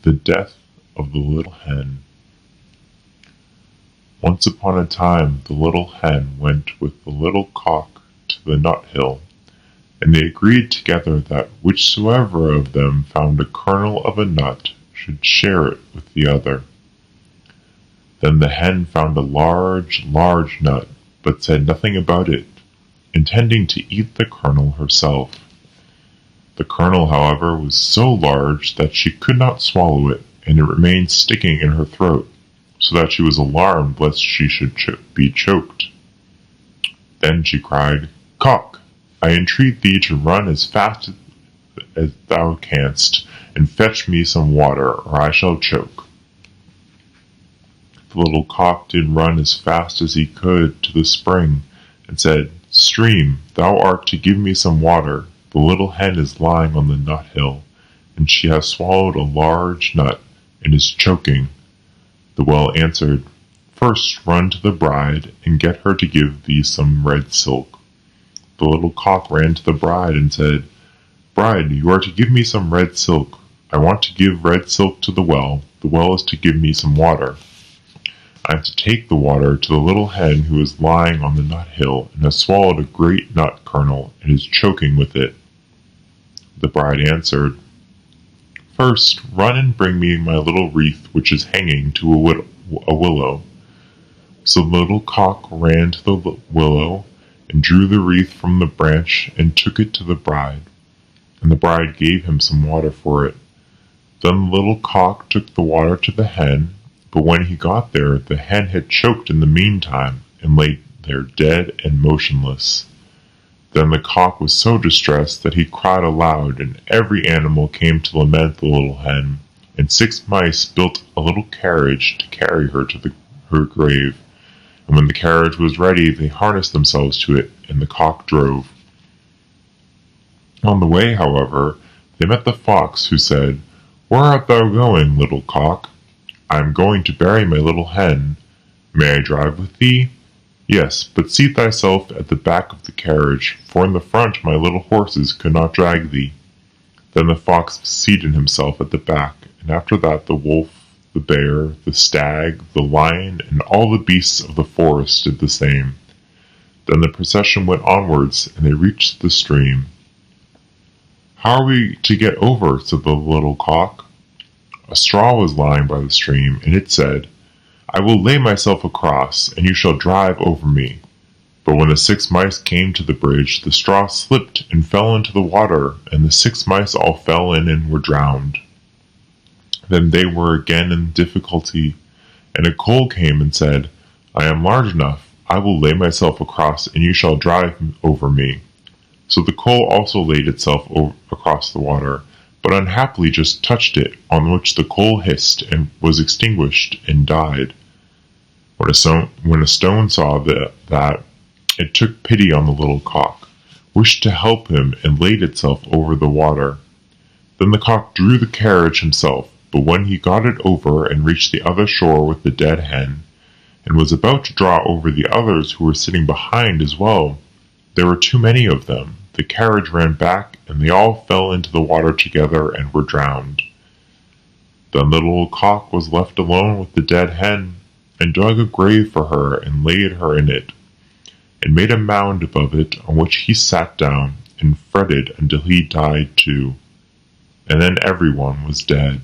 The Death of the Little Hen. Once upon a time the little hen went with the little cock to the nut hill, and they agreed together that whichsoever of them found a kernel of a nut should share it with the other. Then the hen found a large, large nut, but said nothing about it, intending to eat the kernel herself. The kernel, however, was so large that she could not swallow it, and it remained sticking in her throat, so that she was alarmed lest she should be choked. Then she cried, "Cock, I entreat thee to run as fast as thou canst, and fetch me some water, or I shall choke." The little cock did run as fast as he could to the spring, and said, "Stream, thou art to give me some water. The little hen is lying on the nut hill, and she has swallowed a large nut, and is choking." The well answered, "First run to the bride, and get her to give thee some red silk." The little cock ran to the bride, and said, "Bride, you are to give me some red silk. I want to give red silk to the well is to give me some water. I am to take the water to the little hen who is lying on the nut hill, and has swallowed a great nut kernel, and is choking with it." The bride answered, "First run and bring me my little wreath which is hanging to a willow." So the little cock ran to the willow, and drew the wreath from the branch, and took it to the bride. And the bride gave him some water for it. Then the little cock took the water to the hen, but when he got there, the hen had choked in the meantime, and lay there dead and motionless. Then the cock was so distressed that he cried aloud, and every animal came to lament the little hen, and 6 mice built a little carriage to carry her to her grave. And when the carriage was ready, they harnessed themselves to it, and the cock drove. On the way, however, they met the fox, who said, "Where art thou going, little cock?" "I am going to bury my little hen." "May I drive with thee?" "Yes, but seat thyself at the back of the carriage, for in the front my little horses could not drag thee." Then the fox seated himself at the back, and after that the wolf, the bear, the stag, the lion, and all the beasts of the forest did the same. Then the procession went onwards, and they reached the stream. "How are we to get over?" said the little cock. A straw was lying by the stream, and it said, "I will lay myself across, and you shall drive over me." But when the 6 mice came to the bridge, the straw slipped and fell into the water, and the 6 mice all fell in and were drowned. Then they were again in difficulty, and a coal came and said, "I am large enough, I will lay myself across, and you shall drive over me." So the coal also laid itself across the water, but unhappily just touched it, on which the coal hissed and was extinguished and died. When a stone saw that, it took pity on the little cock, wished to help him, and laid itself over the water. Then the cock drew the carriage himself, but when he got it over and reached the other shore with the dead hen, and was about to draw over the others who were sitting behind as well, there were too many of them. The carriage ran back, and they all fell into the water together and were drowned. Then the little cock was left alone with the dead hen, and dug a grave for her, and laid her in it, and made a mound above it, on which he sat down, and fretted until he died too. And then everyone was dead.